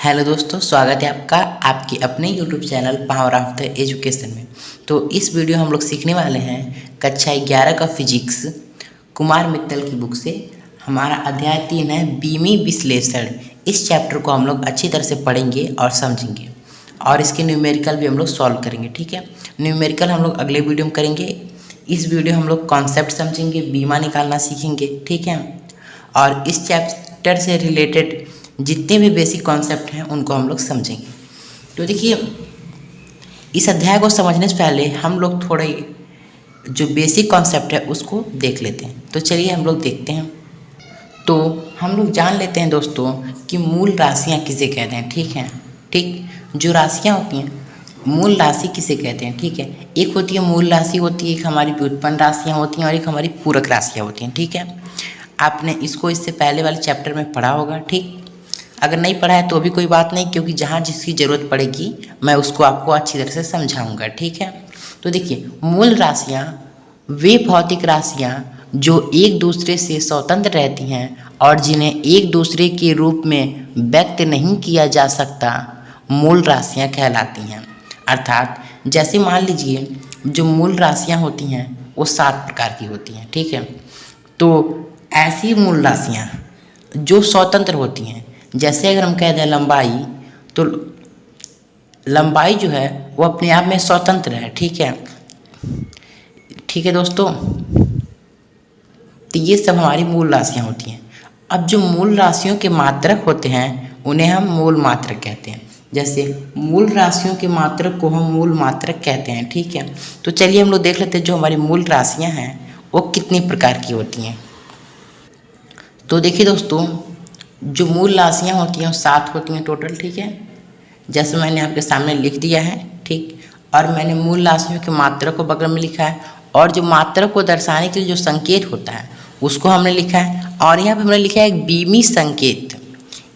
Hello दोस्तों, स्वागत है आपका आपके अपने YouTube channel power of the education में। तो इस वीडियो हम लोग सीखने वाले हैं कक्षा 11 का फिजिक्स कुमार मित्तल की बुक से। हमारा अध्याय 3 है बीमी विश्लेषण। इस चैप्टर को हम लोग अच्छी तरह से पढ़ेंगे और समझेंगे और इसके न्यूमेरिकल भी हम लोग सॉल्व करेंगे। ठीक है, न्यूमेरिकल हम लोग अगले वीडियो में करेंगे। इस वीडियो हम लोग कॉन्सेप्ट समझेंगे, बीमा निकालना सीखेंगे। ठीक है, और इस चैप्टर से रिलेटेड जितने भी बेसिक कॉन्सेप्ट हैं उनको हम लोग समझेंगे। तो देखिए, इस अध्याय को समझने से पहले हम लोग थोड़े जो बेसिक कॉन्सेप्ट है उसको देख लेते हैं। तो चलिए हम लोग देखते हैं। तो हम लोग जान लेते हैं दोस्तों कि मूल राशियाँ किसे कहते हैं। ठीक है, जो राशियाँ होती हैं मूल राशि किसे कहते हैं। ठीक है, एक होती है मूल राशि होती है, एक हमारी व्युत्पन्न राशियाँ होती हैं और एक हमारी पूरक राशियाँ होती हैं। ठीक है, आपने इसको इससे पहले वाले चैप्टर में पढ़ा होगा। ठीक, अगर नहीं पढ़ा है तो भी कोई बात नहीं, क्योंकि जहाँ जिसकी ज़रूरत पड़ेगी मैं उसको आपको अच्छी तरह से समझाऊंगा। ठीक है, तो देखिए, मूल राशियाँ वे भौतिक राशियाँ जो एक दूसरे से स्वतंत्र रहती हैं और जिन्हें एक दूसरे के रूप में व्यक्त नहीं किया जा सकता, मूल राशियाँ कहलाती हैं। अर्थात जैसे मान लीजिए जो मूल राशियाँ होती हैं वो 7 प्रकार की होती हैं। ठीक है, तो ऐसी मूल राशियाँ जो स्वतंत्र होती हैं, जैसे अगर हम कह दें लंबाई, तो लंबाई जो है वो अपने आप में स्वतंत्र है। ठीक है दोस्तों, तो ये सब हमारी मूल राशियाँ होती हैं। अब जो मूल राशियों के मात्रक होते हैं उन्हें हम मूल मात्रक कहते हैं। जैसे मूल राशियों के मात्रक को हम मूल मात्रक कहते हैं। ठीक है, तो चलिए हम लोग देख लेते हैं जो हमारी मूल राशियाँ हैं वो कितनी प्रकार की होती हैं। तो देखिए दोस्तों, जो मूल राशियाँ होती हैं वो 7 होती हैं टोटल। ठीक है, जैसे मैंने आपके सामने लिख दिया है। ठीक, और मैंने मूल राशियों के मात्रक को बगल में लिखा है और जो मात्रक को दर्शाने के लिए जो संकेत होता है उसको हमने लिखा है। और यहाँ पे हमने लिखा है एक बीमी संकेत,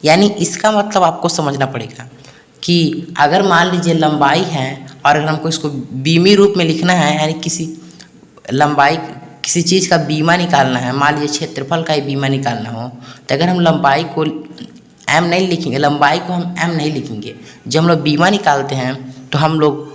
यानी इसका मतलब आपको समझना पड़ेगा कि अगर मान लीजिए लंबाई है और अगर हमको इसको बीमी रूप में लिखना है, यानी किसी चीज़ का बीमा निकालना है, मान लीजिए क्षेत्रफल का ही बीमा निकालना हो, तो अगर हम लंबाई को एम नहीं लिखेंगे, लंबाई को हम एम नहीं लिखेंगे, जब हम लोग बीमा निकालते हैं तो हम लोग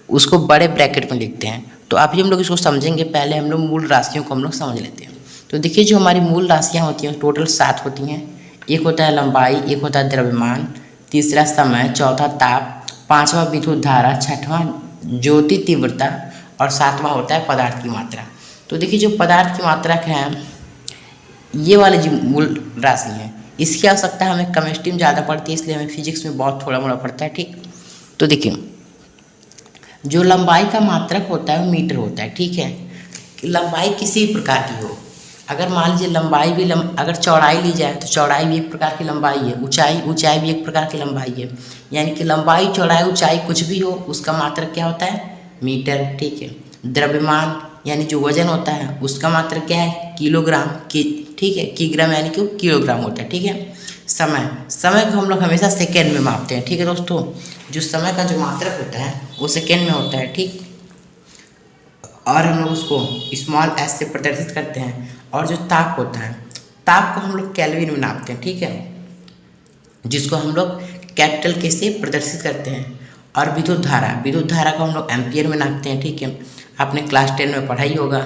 उसको बड़े ब्रैकेट में लिखते हैं। तो अभी हम लोग इसको समझेंगे, पहले हम लोग मूल राशियों को हम लोग समझ लेते हैं। तो देखिए, जो हमारी मूल राशियाँ होती हैं टोटल 7 होती हैं। एक होता है लंबाई, एक होता है द्रव्यमान, तीसरा समय, चौथा ताप, पाँचवा विद्युत धारा, छठवां ज्योति तीव्रता और 7वां होता है पदार्थ की मात्रा। तो देखिए, जो पदार्थ की मात्रा है ये वाले जो मूल राशि है, इसकी आवश्यकता हमें केमिस्ट्री में ज़्यादा पड़ती है, इसलिए हमें फिजिक्स में बहुत थोड़ा मोड़ा पड़ता है। ठीक, तो देखिए, जो लंबाई का मात्रक होता है वो मीटर होता है। ठीक है, लंबाई किसी प्रकार की हो, अगर मान लीजिए लंबाई भी अगर चौड़ाई ली जाए तो चौड़ाई भी एक प्रकार की लंबाई है, ऊंचाई भी एक प्रकार की लंबाई है, यानी कि लंबाई चौड़ाई ऊंचाई कुछ भी हो उसका मात्रक क्या होता है, मीटर। ठीक है, द्रव्यमान यानी जो वजन होता है उसका मात्रक क्या है, किलोग्राम की। ठीक है, किग्राम यानी कि किलोग्राम होता है। ठीक है, समय को हम लोग हमेशा सेकेंड में मापते हैं। ठीक है दोस्तों, जो समय का जो मात्रक होता है वो सेकेंड में होता है। ठीक, और हम लोग उसको स्मॉल एस से प्रदर्शित करते हैं। और जो ताप होता है, ताप को हम लोग केल्विन में नापते हैं। ठीक है, जिसको हम लोग कैपिटल के से प्रदर्शित करते हैं। और विद्युत धारा को हम लोग एम्पियर में नापते हैं। ठीक है, आपने क्लास 10 में पढ़ा ही होगा।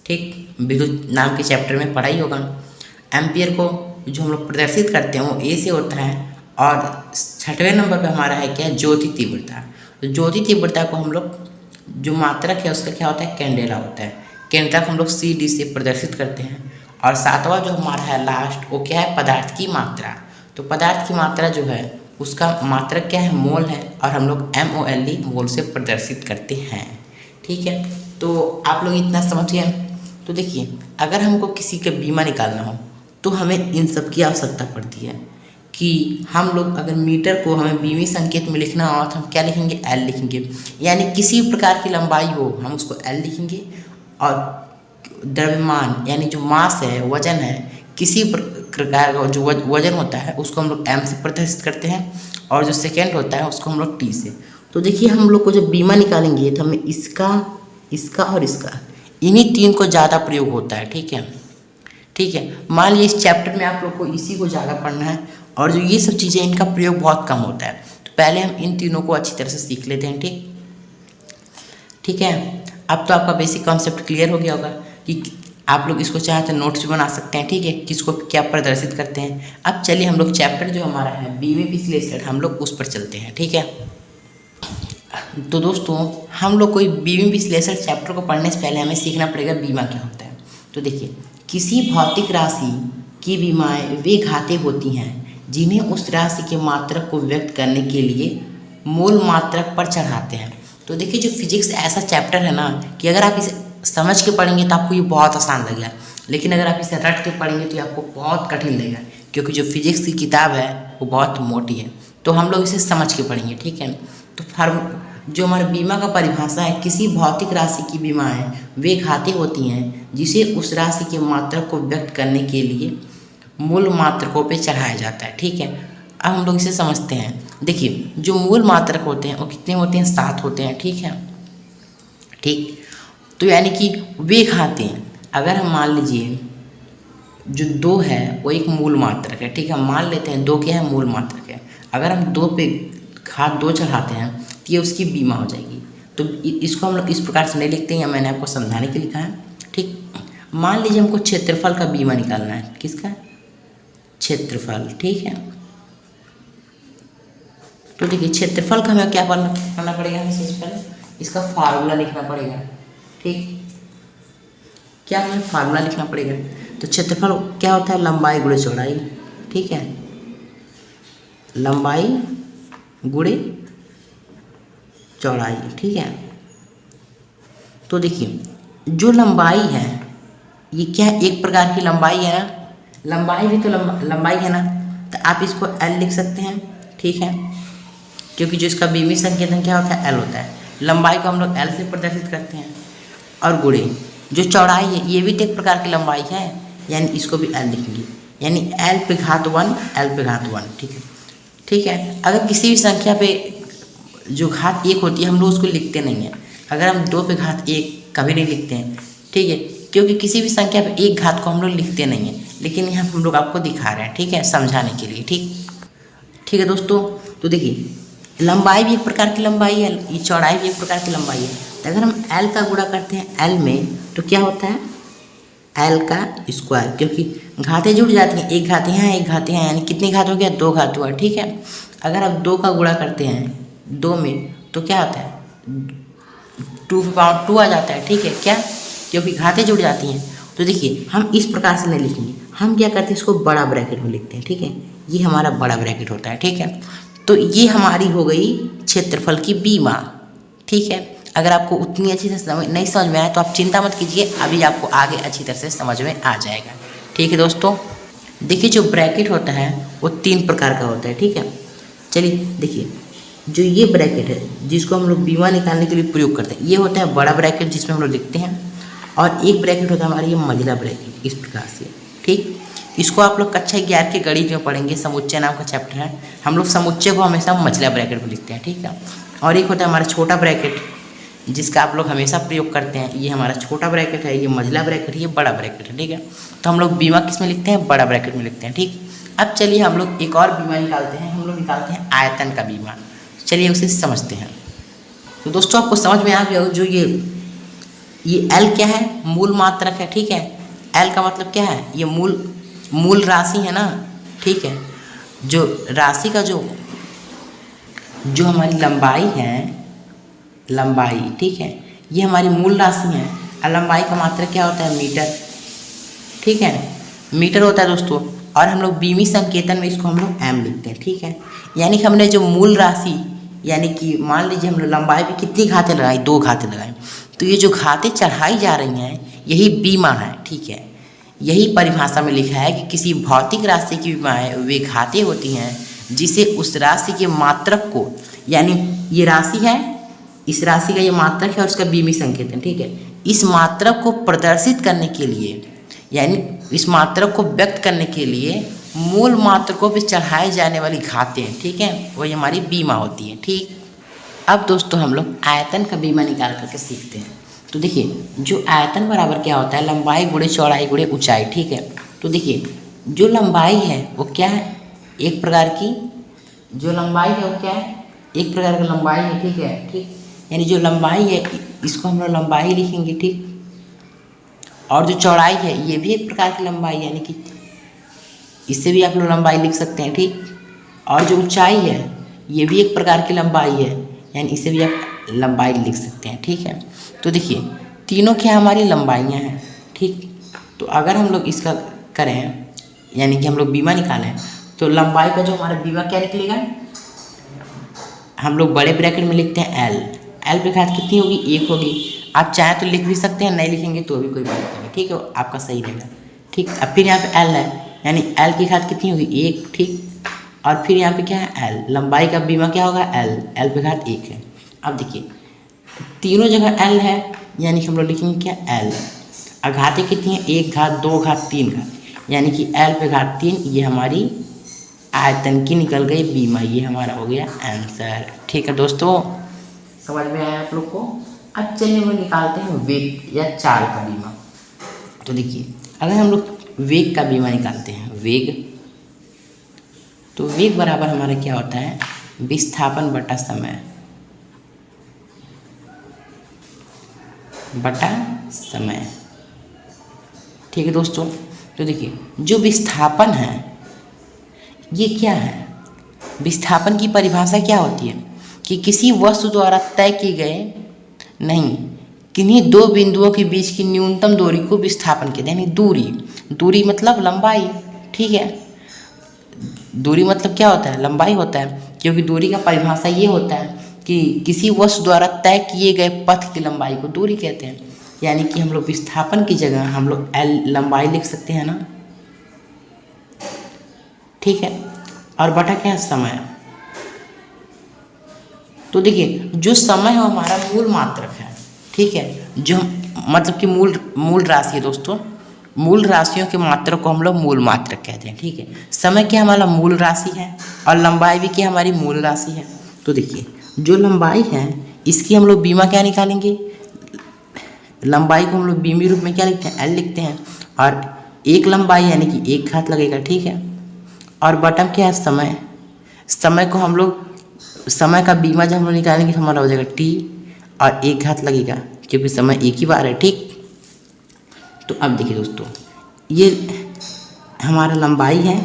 ठीक, विद्युत नाम के चैप्टर में पढ़ा ही होगा। एम्पियर को जो हम लोग प्रदर्शित करते हैं वो ए से होता है। और 6वें नंबर पे हमारा है क्या, ज्योति तीव्रता। तो ज्योति तीव्रता को हम लोग जो मात्रक है उसका क्या होता है, कैंडेला होता है। कैंडेला को हम लोग CD से प्रदर्शित करते हैं। और 7वां जो हमारा है लास्ट, वो क्या है, पदार्थ की मात्रा। तो पदार्थ की मात्रा जो है उसका मात्रक क्या है, मोल है, और हम लोग MOLE मोल से प्रदर्शित करते हैं। ठीक है, तो आप लोग इतना समझ गए। तो देखिए, अगर हमको किसी का बीमा निकालना हो तो हमें इन सब की आवश्यकता पड़ती है कि हम लोग अगर मीटर को हमें बीमी संकेत में लिखना हो तो हम क्या लिखेंगे, L लिखेंगे, यानी किसी प्रकार की लंबाई हो हम उसको L लिखेंगे। और द्रव्यमान यानी जो मास है, वजन है, किसी प्रकार का जो वजन होता है उसको हम लोग M से प्रदर्शित करते हैं। और जो सेकेंड होता है उसको हम लोग T से। तो देखिए, हम लोग को जब बीमा निकालेंगे तो हमें इसका और इसका, इन्हीं 3 को ज़्यादा प्रयोग होता है। ठीक है, मान लीजिए इस चैप्टर में आप लोग को इसी को ज़्यादा पढ़ना है और जो ये सब चीज़ें इनका प्रयोग बहुत कम होता है। तो पहले हम इन तीनों को अच्छी तरह से सीख लेते हैं। ठीक है। अब तो आपका बेसिक कॉन्सेप्ट क्लियर हो गया होगा कि आप लोग इसको चाहे तो नोट्स भी बना सकते हैं। ठीक है, किसको क्या प्रदर्शित करते हैं। अब चलिए हम लोग चैप्टर जो हमारा है बीमा विश्लेषण, हम लोग उस पर चलते हैं। ठीक है, तो दोस्तों हम लोग कोई बीमा विश्लेषण चैप्टर को पढ़ने से पहले हमें सीखना पड़ेगा बीमा क्या होता है। तो देखिए, किसी भौतिक राशि की बीमाएँ वे घाते होती हैं जिन्हें उस राशि के मात्रक को व्यक्त करने के लिए मूल मात्रक पर चढ़ाते हैं। तो देखिए, जो फिजिक्स ऐसा चैप्टर है ना कि अगर आप इसे समझ के पढ़ेंगे तो आपको ये बहुत आसान लगेगा, लेकिन अगर आप इसे रट के पढ़ेंगे तो ये आपको बहुत कठिन लगेगा, क्योंकि जो फिजिक्स की किताब है वो बहुत मोटी है। तो हम लोग इसे समझ के पढ़ेंगे। ठीक है, तो जो हमारा बीमा का परिभाषा है, किसी भौतिक राशि की बीमाएँ वे घाते होती हैं जिसे उस राशि के मात्रक को व्यक्त करने के लिए मूल मात्रकों पे चढ़ाया जाता है। ठीक है, अब हम लोग इसे समझते हैं। देखिए, जो मूल मात्रक होते हैं वो कितने होते हैं? 7 होते हैं। ठीक है, ठीक, तो यानी कि वे घाते हैं। अगर हम मान लीजिए जो 2 है वो एक मूल मात्रक है। ठीक है, मान लेते हैं 2 क्या है? मूल मात्रक है। अगर हम 2 पे घात 2 चढ़ाते हैं तो ये उसकी बीमा हो जाएगी। तो इसको हम लोग इस प्रकार से नहीं लिखते हैं, मैंने आपको समझाने के लिए लिखा है। ठीक, मान लीजिए हमको क्षेत्रफल का बीमा निकालना है। किसका? क्षेत्रफल। ठीक है, तो देखिए क्षेत्रफल का हमें क्या करना पड़ेगा? सबसे पहले इसका फार्मूला लिखना पड़ेगा। ठीक, क्या हमें फार्मूला लिखना पड़ेगा? तो क्षेत्रफल क्या होता है? लंबाई गुणे चौड़ाई। ठीक है, लंबाई गुणे चौड़ाई। ठीक है, तो देखिए जो लंबाई है ये क्या है? एक प्रकार की लंबाई है ना, लंबाई भी तो लंबाई है ना, तो आप इसको L लिख सकते हैं। ठीक है, क्योंकि जो इसका बीमी संकेतन क्या होता है? L होता है। लंबाई को हम लोग L से प्रदर्शित करते हैं। और गुणे जो चौड़ाई है ये भी तो एक प्रकार की लंबाई है, यानी इसको भी L लिखेंगे, यानी L पे घात 1 L पे घात 1। ठीक है, ठीक है, अगर किसी भी संख्या पे जो घात 1 होती है हम लोग उसको लिखते नहीं हैं। अगर हम 2 पे घात 1 कभी नहीं लिखते हैं। ठीक है, क्योंकि किसी भी संख्या पे एक घात को हम लोग लिखते नहीं हैं, लेकिन यहाँ हम लोग आपको दिखा रहे हैं। ठीक है, समझाने के लिए। ठीक है दोस्तों, तो देखिए लंबाई भी एक प्रकार की लंबाई है, ये चौड़ाई भी एक प्रकार की लंबाई है। तो अगर हम L का गुणा करते हैं L में तो क्या होता है? L का स्क्वायर, क्योंकि घातें जुड़ जाती हैं, एक घात यहाँ एक घात यहाँ, यानी कितनी घात हो गया? 2 घात हुआ। ठीक है, अगर आप 2 का गुणा करते हैं 2 में तो क्या आता है? 2 पे पावर 2 आ जाता है। ठीक है, क्या? क्योंकि घातें जुड़ जाती हैं। तो देखिए हम इस प्रकार से नहीं लिखेंगे, हम क्या करते हैं? इसको बड़ा ब्रैकेट में लिखते हैं। ठीक है, ये हमारा बड़ा ब्रैकेट होता है। ठीक है, तो ये हमारी हो गई क्षेत्रफल की बीमा। ठीक है, अगर आपको उतनी अच्छी से नहीं समझ में आए तो आप चिंता मत कीजिए, अभी आपको आगे अच्छी तरह से समझ में आ जाएगा। ठीक है दोस्तों, देखिए जो ब्रैकेट होता है वो 3 प्रकार का होता है। ठीक है, चलिए देखिए, जो ये ब्रैकेट है जिसको हम लोग बीमा निकालने के लिए प्रयोग करते हैं, ये होता है बड़ा ब्रैकेट जिसमें हम लोग लिखते हैं, और एक ब्रैकेट होता है हमारा ये मंझला ब्रैकेट, इस प्रकार से। ठीक, इसको आप लोग कक्षा 11 के गणित में पढ़ेंगे, समुच्चय नाम का चैप्टर है। हम लोग समुच्चय को हमेशा मंझला ब्रैकेट में लिखते हैं। ठीक है, और एक होता है हमारा छोटा ब्रैकेट जिसका आप लोग हमेशा प्रयोग करते हैं, ये हमारा छोटा ब्रैकेट है, ये मंझला ब्रैकेट है, ये बड़ा ब्रैकेट है। ठीक है, तो हम लोग बीमा किस में लिखते हैं? बड़ा ब्रैकेट में लिखते हैं। ठीक, अब चलिए हम लोग एक और बीमा निकालते हैं, हम लोग निकालते हैं आयतन का बीमा। चलिए उसे समझते हैं। तो दोस्तों आपको समझ में आ गया जो ये L क्या है? मूल मात्रक है। ठीक है, L का मतलब क्या है? ये मूल राशि है ना। ठीक है, जो राशि का जो हमारी लंबाई है, लंबाई, ठीक है, ये हमारी मूल राशि है। और लंबाई का मात्रक क्या होता है? मीटर। ठीक है, मीटर होता है दोस्तों, और हम लोग बीमी संकेतन में इसको हम लोग M लिखते हैं। ठीक है, यानी कि हमने जो मूल राशि, यानी कि मान लीजिए हम लोग लंबाई पे कितनी घातें लगाई? 2 घातें लगाई, तो ये जो घातें चढ़ाई जा रही हैं यही बीमा है। ठीक है, यही परिभाषा में लिखा है कि किसी भौतिक राशि की बीमाएँ वे घातें होती हैं जिसे उस राशि के मात्रक को, यानी ये राशि है, इस राशि का ये मात्रक है और इसका बीमी संकेतन। ठीक है, इस मात्रक को प्रदर्शित करने के लिए, यानी इस मात्रक को व्यक्त करने के लिए मूल मात्रकों पे चढ़ाए जाने वाली घातें, ठीक है, वही हमारी बीमा होती है। ठीक, अब दोस्तों हम लोग आयतन का बीमा निकाल करके सीखते हैं। तो देखिए जो आयतन बराबर क्या होता है? लंबाई गुणे चौड़ाई गुणे ऊंचाई। ठीक है, तो देखिए जो लंबाई है वो क्या है? एक प्रकार की जो लंबाई है वो क्या है, एक प्रकार की लंबाई है, ठीक है, ठीक। यानी जो लंबाई है इसको हम लोग लंबाई लिखेंगे, ठीक। और जो चौड़ाई है ये भी एक प्रकार की लंबाई, यानी कि इससे भी आप लोग लंबाई लिख सकते हैं, ठीक। और जो ऊंचाई है ये भी एक प्रकार की लंबाई है, यानी इसे भी आप लंबाई लिख सकते हैं, ठीक है। तो देखिए तीनों क्या हमारी लंबाइयाँ हैं, ठीक। तो अगर हम लोग इसका करें, यानी कि हम लोग बीमा निकालें, तो लंबाई का जो हमारा बीमा क्या निकलेगा, हम लोग बड़े ब्रैकेट में लिखते हैं एल। एल पे घात कितनी होगी, 1 होगी। आप चाहें तो लिख भी सकते हैं, नहीं लिखेंगे तो भी कोई बात नहीं, ठीक है, आपका सही रहेगा, ठीक। अब फिर यहाँ पे एल है, यानी एल की घात कितनी होगी, 1, ठीक। और फिर यहाँ पे क्या है, एल, लंबाई का बीमा क्या होगा, एल, एल पे घात 1 है। अब देखिए तीनों जगह एल है, यानी कि हम लोग लिखेंगे क्या, एल। और घातें कितनी है, 1 घात, 2 घात, 3 घात, यानी कि एल पे घात 3, ये हमारी आयतन की निकल गई बीमा, ये हमारा हो गया आंसर, ठीक है दोस्तों, समझ में आया आप लोग को। अब चलिए हम निकालते हैं वेग या चाल का बीमा। तो देखिए अगर हम लोग वेग का बीमा निकालते हैं, वेग, तो वेग बराबर हमारा क्या होता है, विस्थापन बटा समय, बटा समय, ठीक है दोस्तों। तो देखिए जो विस्थापन है ये क्या है, विस्थापन की परिभाषा क्या होती है कि किसी वस्तु द्वारा तय किए गए नहीं, किन्हीं दो बिंदुओं के बीच की न्यूनतम दूरी को विस्थापन कहते हैं, यानी दूरी, दूरी मतलब लंबाई, ठीक है। दूरी मतलब क्या होता है, लंबाई होता है, क्योंकि दूरी का परिभाषा ये होता है कि किसी वस्तु द्वारा तय किए गए पथ की लंबाई को दूरी कहते हैं। यानी कि हम लोग विस्थापन की जगह हम लोग एल लंबाई लिख सकते हैं ना, ठीक है। और बटा क्या है, समय। तो देखिए जो समय है हमारा मूल मात्रक है, ठीक है, जो मतलब कि मूल राशि है दोस्तों, मूल राशियों के मात्रक को हम लोग मूल मात्रक कहते हैं, ठीक है। समय क्या हमारा मूल राशि है और लंबाई भी क्या हमारी मूल राशि है। तो देखिए जो लंबाई है इसकी हम लोग बीमा क्या निकालेंगे, लंबाई को हम लोग बीमी रूप में क्या लिखते हैं, एल लिखते हैं, और एक लंबाई यानी कि 1 घात लगेगा, ठीक है। और बटम क्या है, समय, समय को हम लोग, समय का बीमा जब हम लोग निकालेंगे तो हमारा हो जाएगा टी, और 1 घात लगेगा क्योंकि समय एक ही बार है, ठीक। तो अब देखिए दोस्तों ये हमारा लंबाई है,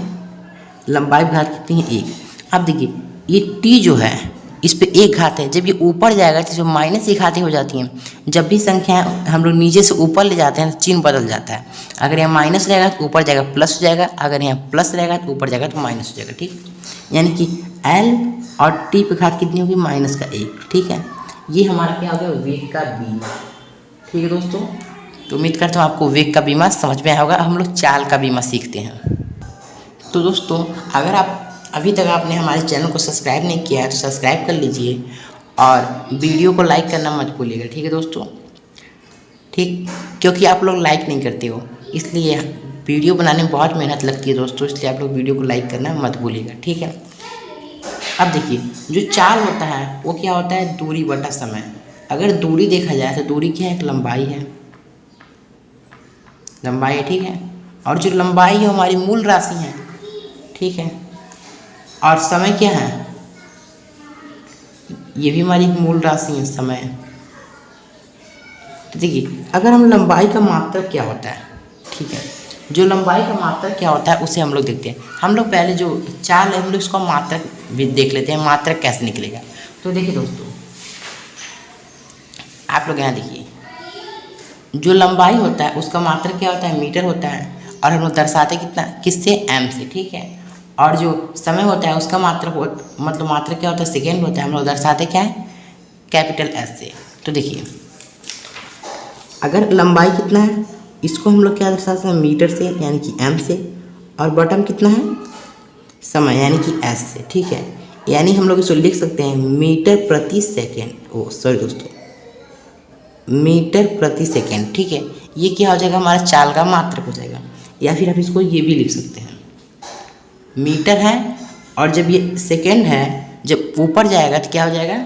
लंबाई घात कितनी है, 1। अब देखिए ये टी जो है इस पे 1 घात है, जब ये ऊपर जाएगा तो जो माइनस की घातें हो जाती हैं, जब भी संख्या हम लोग नीचे से ऊपर ले जाते हैं तो चिन्ह बदल जाता है। अगर यहाँ माइनस रहेगा तो ऊपर जाएगा प्लस हो जाएगा, अगर यहाँ प्लस रहेगा तो ऊपर जाएगा तो माइनस हो जाएगा, ठीक। यानी कि एल और टी पे घात कितनी होगी, -1, ठीक है। ये हमारा क्या हो गया, वेग का बीमा, ठीक है दोस्तों। तो उम्मीद करता हूँ आपको वेग का बीमा समझ में आया होगा। हम लोग चाल का बीमा सीखते हैं। तो दोस्तों अगर आप अभी तक आपने हमारे चैनल को सब्सक्राइब नहीं किया है तो सब्सक्राइब कर लीजिए और वीडियो को लाइक करना मत भूलिएगा, ठीक है दोस्तों, ठीक। क्योंकि आप लोग लाइक नहीं करते हो, इसलिए वीडियो बनाने में बहुत मेहनत लगती है दोस्तों, इसलिए आप लोग वीडियो को लाइक करना मत भूलिएगा, ठीक है। अब देखिए जो चाल होता है वो क्या होता है, दूरी बटा समय। अगर दूरी देखा जाए तो दूरी क्या है, एक लंबाई है, लंबाई है, ठीक है। और जो लंबाई है हमारी मूल राशि है, ठीक है। और समय क्या है, ये भी हमारी मूल राशि है, समय। तो देखिए अगर हम लंबाई का मात्रक क्या होता है, ठीक है, जो लंबाई का मात्रक क्या होता है उसे हम लोग देखते हैं। हम लोग पहले जो चाल है हम लोग इसका मात्रक भी देख लेते हैं, मात्रक कैसे निकलेगा। तो देखिए दोस्तों आप लोग यहाँ देखिए जो लंबाई होता है उसका मात्रक क्या होता है, मीटर होता है, और हम लोग दर्शाते कितना, किससे, एम से, ठीक है। और जो समय होता है उसका मात्रक मतलब मात्रक क्या होता है, सेकेंड होता है, हम लोग दर्शाते क्या है, कैपिटल एस से। तो देखिए अगर लंबाई कितना है इसको हम लोग क्या दर्शाते हैं, मीटर से यानी कि एम से, और बटन कितना है, समय यानी कि एस से, ठीक है। यानी हम लोग इसको लिख सकते हैं मीटर प्रति सेकेंड, सॉरी दोस्तों, मीटर प्रति सेकेंड, ठीक है। ये क्या हो जाएगा, हमारा चाल का मात्रक हो जाएगा। या फिर आप इसको ये भी लिख सकते हैं, मीटर है और जब ये सेकेंड है जब ऊपर जाएगा तो क्या हो जाएगा,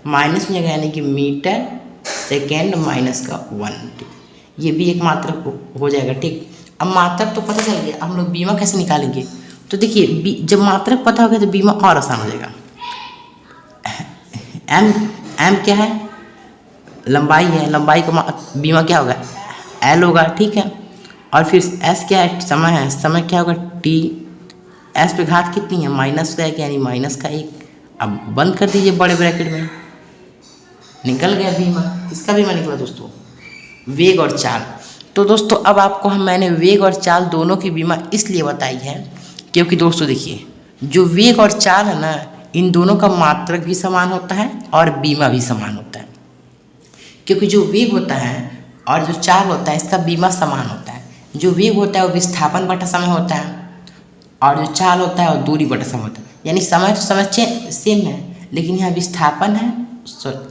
माइनस हो जाएगा, यानी कि मीटर सेकेंड माइनस का 1, ये भी एक मात्रक हो जाएगा, ठीक। अब मात्रक तो पता चल गया, हम लोग बीमा कैसे निकालेंगे। तो देखिए जब मात्रक पता होगा तो बीमा और आसान हो जाएगा। एम एम क्या है, लंबाई है, लंबाई का बीमा क्या होगा, एल होगा, ठीक है। और फिर एस क्या है, समय है, समय क्या होगा, टी। एस पे घात कितनी है, माइनस का एक, यानी माइनस का एक। अब बंद कर दीजिए बड़े ब्रैकेट में, निकल गया बीमा। इसका बीमा निकला दोस्तों, वेग और चाल। तो दोस्तों अब आपको मैंने वेग और चाल दोनों की बीमा इसलिए बताई है क्योंकि दोस्तों देखिए, जो वेग और चाल है ना, इन दोनों का मात्रक भी समान होता है और बीमा भी समान होता है। क्योंकि जो वेग होता है और जो चाल होता है, इसका बीमा समान होता है। जो वेग होता है वो विस्थापन बटा समय होता है, और जो चाल होता है वो दूरी बटा समय होता है। यानी समय तो समय सेम है, लेकिन यहाँ विस्थापन है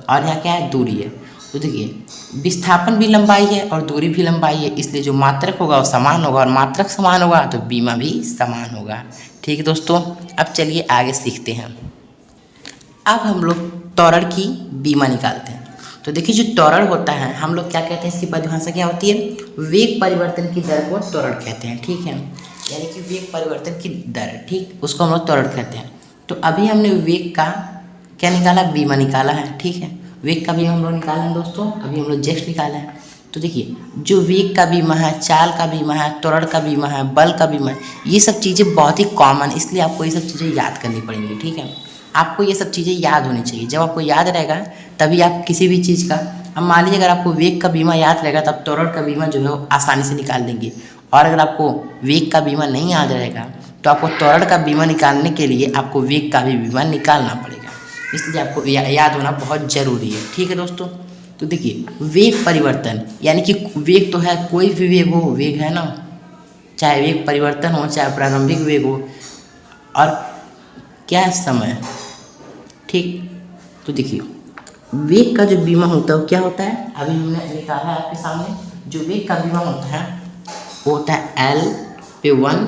और यहाँ क्या है, दूरी है। तो देखिए विस्थापन भी लंबाई है और दूरी भी लंबाई है, इसलिए जो मात्रक होगा वो समान होगा, और मात्रक समान होगा तो बीमा भी समान होगा। ठीक है दोस्तों, अब चलिए आगे सीखते हैं। अब हम लोग त्वरण की बीमा निकालते हैं। तो देखिए जो त्वरण होता है, हम लोग क्या कहते हैं, इसकी परिभाषा क्या होती है, वेग परिवर्तन की दर को त्वरण कहते हैं, ठीक है। यानी कि वेग परिवर्तन की दर, ठीक, उसको हम लोग त्वरण कहते हैं। तो अभी हमने वेग का क्या निकाला, बीमा निकाला है, ठीक है। वेग का बीमा हम लोग निकाले हैं दोस्तों, अभी हम लोग जस्ट निकाला है। तो देखिए जो वेग का बीमा है, चाल का बीमा है, त्वरण का बीमा है, बल का बीमा है, ये सब चीज़ें बहुत ही कॉमन, इसलिए आपको ये सब चीज़ें याद करनी पड़ेंगी, ठीक है। आपको ये सब चीज़ें याद होनी चाहिए। जब आपको याद रहेगा तभी आप किसी भी चीज़ का, अब मान लीजिए अगर आपको वेग का बीमा याद रहेगा तब त्वरण का बीमा जो है वो आसानी से निकाल देंगे। और अगर आपको वेग का बीमा नहीं याद रहेगा तो आपको त्वरण का बीमा निकालने के लिए आपको वेग का भी बीमा निकालना पड़ेगा, इसलिए आपको याद होना बहुत ज़रूरी है, ठीक है दोस्तों। तो देखिए वेग परिवर्तन, यानी कि वेग तो है, कोई भी वेग हो, वेग है ना, चाहे वेग परिवर्तन हो, चाहे प्रारंभिक वेग हो, और क्या है, समय, ठीक। तो देखिए वेग का जो बीमा होता है वो क्या होता है, अभी हमने निकाला है आपके सामने। जो वेग का बीमा होता है वो होता है एल पे 1,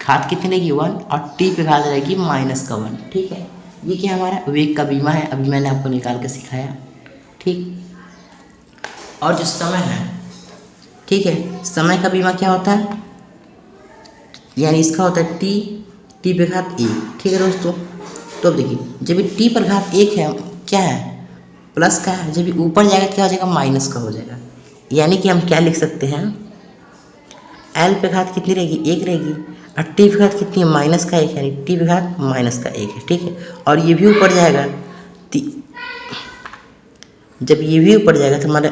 घात कितनी रहेगी 1, और टी पे घात रहेगी -1, ठीक है। ये क्या हमारा वेग का बीमा है, अभी मैंने आपको निकाल के सिखाया, ठीक। और जो समय है, ठीक है, समय का बीमा क्या होता है, यानी इसका होता है टी पे घात 1, ठीक है दोस्तों। तो अब देखिए जब ये टी पर घात 1 है, क्या है, प्लस का है, जब ये ऊपर जाएगा क्या हो जाएगा, माइनस का हो जाएगा। यानी कि हम क्या लिख सकते हैं, एल पे घात कितनी रहेगी, 1 रहेगी, और टी पे घात कितनी है, -1, यानी टी पे घात -1 है, ठीक है। और ये भी ऊपर जाएगा, जब ये भी ऊपर जाएगा तो हमारा,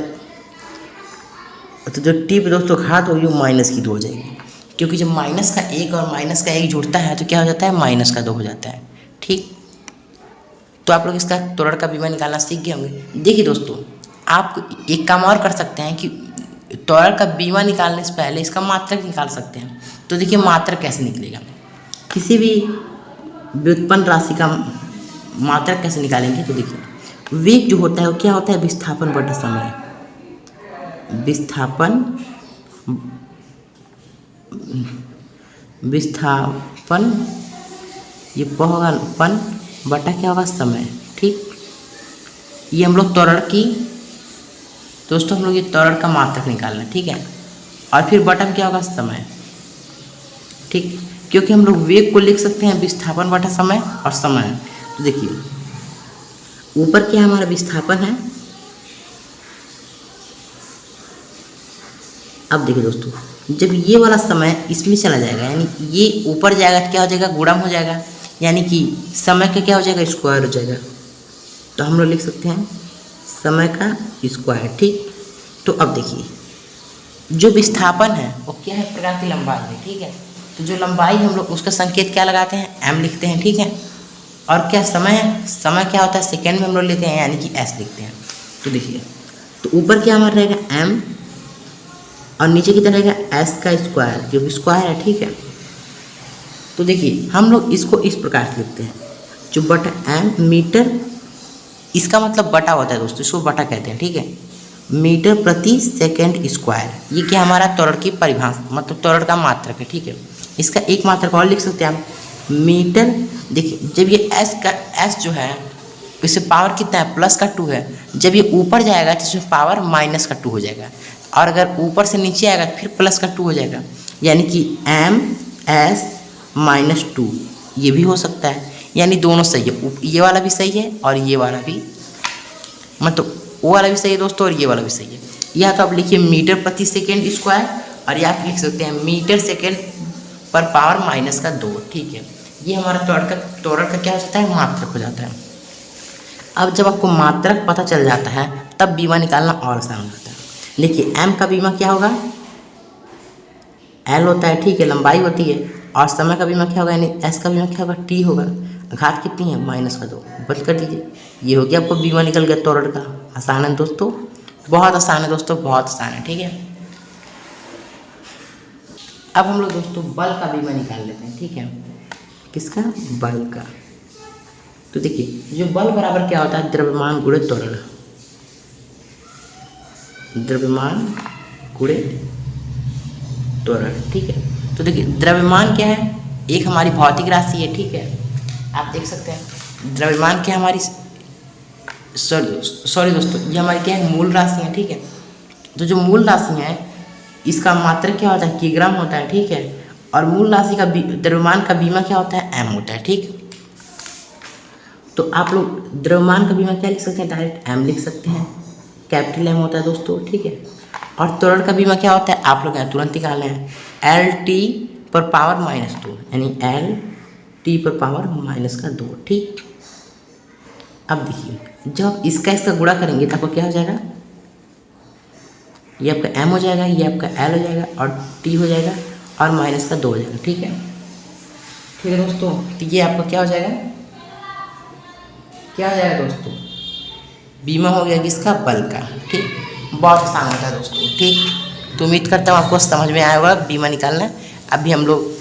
तो जो टी पे दोस्तों घात होगी वो -2 हो जाएगी, क्योंकि जब -1 और -1 जुड़ता है तो क्या हो जाता है, -2 हो जाता है, ठीक। तो आप लोग इसका त्वरण का बीमा निकालना सीख गए होंगे। देखिए दोस्तों, आप एक काम और कर सकते हैं कि त्वरण का बीमा निकालने से पहले इसका मात्रक निकाल सकते हैं। तो देखिए मात्रक कैसे निकलेगा, किसी भी व्युत्पन्न राशि का मात्रक कैसे निकालेंगे। तो देखिए वेग जो होता है वो क्या होता है, विस्थापन बटा समय, विस्थापन ये होगा पन बटा क्या होगा, समय, ठीक। ये हम लोग त्वरण की, दोस्तों हम लोग ये त्वरण का मात्रक निकालना, ठीक है। और फिर बटा में क्या होगा, समय, ठीक। क्योंकि हम लोग वेग को लिख सकते हैं विस्थापन बटा समय और समय। तो देखिए ऊपर क्या हमारा विस्थापन है, अब देखिए दोस्तों जब ये वाला समय इसमें चला जाएगा, यानी ये ऊपर जाएगा तो क्या हो जाएगा, गुणम हो जाएगा, यानी कि समय का क्या हो जाएगा, स्क्वायर हो जाएगा। तो हम लोग लिख सकते हैं समय का स्क्वायर, ठीक। तो अब देखिए जो विस्थापन है वो क्या है, प्रकाश की लंबाई है, ठीक है। तो जो लंबाई हम लोग उसका संकेत क्या लगाते हैं, m लिखते हैं, ठीक है। और क्या समय है, समय क्या होता है, सेकेंड में हम लोग लेते हैं, यानी कि s लिखते हैं। तो देखिए तो ऊपर क्या हमारा रहेगा m, और नीचे की तरह रहेगा s का स्क्वायर, जो स्क्वायर है, ठीक है। तो देखिए हम लोग इसको इस प्रकार से लिखते हैं, जो बटा m मीटर, इसका मतलब बटा होता है दोस्तों, इसको बटा कहते हैं, ठीक है, मीटर प्रति सेकंड स्क्वायर। ये क्या हमारा त्वरण की परिभाषा, मतलब त्वरण का मात्रक है, ठीक है। इसका एक मात्रक और लिख सकते हैं आप, मीटर। देखिए जब ये s जो है इससे पावर कितना है, +2 है। जब ये ऊपर जाएगा तो इसमें पावर -2 हो जाएगा, और अगर ऊपर से नीचे आएगा फिर +2 हो जाएगा, यानी कि m s -2, ये भी हो सकता है, यानी दोनों सही है। ये वाला भी सही है और ये वाला भी, मतलब वो वाला भी सही है दोस्तों और ये वाला भी सही है। या तो आप लिखिए मीटर प्रति सेकेंड स्क्वायर, और या आप लिख सकते हैं मीटर सेकेंड पर पावर -2, ठीक है। ये हमारा त्वरण का क्या हो जाता है, मात्रक हो जाता है। अब जब आपको मात्रक पता चल जाता है तब बीमा निकालना और आसान हो जाता है। देखिए m का बीमा क्या होगा, l होता है, ठीक है, लंबाई होती है, और समय का बीमा क्या होगा, यानी s का बीमा क्या होगा, t होगा। घात कितनी है, -2, बंद कर दीजिए। ये हो गया, आपको बीमा निकल गया त्वरण का। आसान है दोस्तों, बहुत आसान है दोस्तों, बहुत आसान है, ठीक है। अब हम लोग दोस्तों बल का बीमा निकाल लेते हैं, ठीक है। किसका, बल का। तो देखिए जो बल बराबर क्या होता है, द्रव्यमान गुणे त्वरण, द्रव्यमान गुणे त्वरण, ठीक है। तो देखिए द्रव्यमान क्या है, एक हमारी भौतिक राशि है, ठीक है। आप देख सकते हैं द्रव्यमान क्या हमारी, सॉरी दोस्तों, ये हमारी क्या है, मूल राशि है, ठीक है। तो जो मूल राशि है इसका मात्रक क्या होता है, किग्राम होता है, ठीक है। और मूल राशि का द्रव्यमान का बीमा क्या होता है, m होता है, ठीक। तो आप लोग द्रव्यमान का बीमा क्या लिख सकते हैं, डायरेक्ट m लिख सकते हैं, कैपिटल M होता है दोस्तों, ठीक है। और त्वरण का बीमा क्या होता है, आप लोग यहाँ तुरंत निकाल रहे हैं, LT पर पावर -2, यानी LT पर पावर -2, ठीक। अब देखिए जब इसका गुणा करेंगे तो आपको क्या हो जाएगा, ये आपका m हो जाएगा, ये आपका l हो जाएगा, और t हो जाएगा, और -2 हो जाएगा, ठीक है। ठीक है दोस्तों, तो ये आपका क्या हो जाएगा, क्या हो जाएगा दोस्तों, बीमा हो गया किसका, बल का, ठीक। बहुत आसान होता है दोस्तों, ठीक। तो उम्मीद करता हूँ आपको समझ में आया होगा बीमा निकालना। अभी हम लोग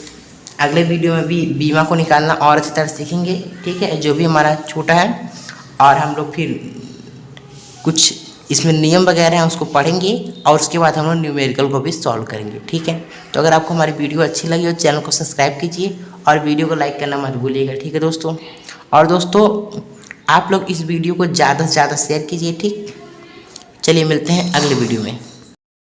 अगले वीडियो में भी बीमा को निकालना और अच्छी तरह सीखेंगे, ठीक है, जो भी हमारा छोटा है। और हम लोग फिर कुछ इसमें नियम वगैरह हैं उसको पढ़ेंगे, और उसके बाद हम लोग न्यूमेरिकल को भी सॉल्व करेंगे, ठीक है। तो अगर आपको हमारी वीडियो अच्छी लगी हो चैनल को सब्सक्राइब कीजिए और वीडियो को लाइक करना मत भूलिएगा, ठीक है दोस्तों। और दोस्तों आप लोग इस वीडियो को ज़्यादा से ज़्यादा शेयर कीजिए, ठीक। चलिए मिलते हैं अगले वीडियो में।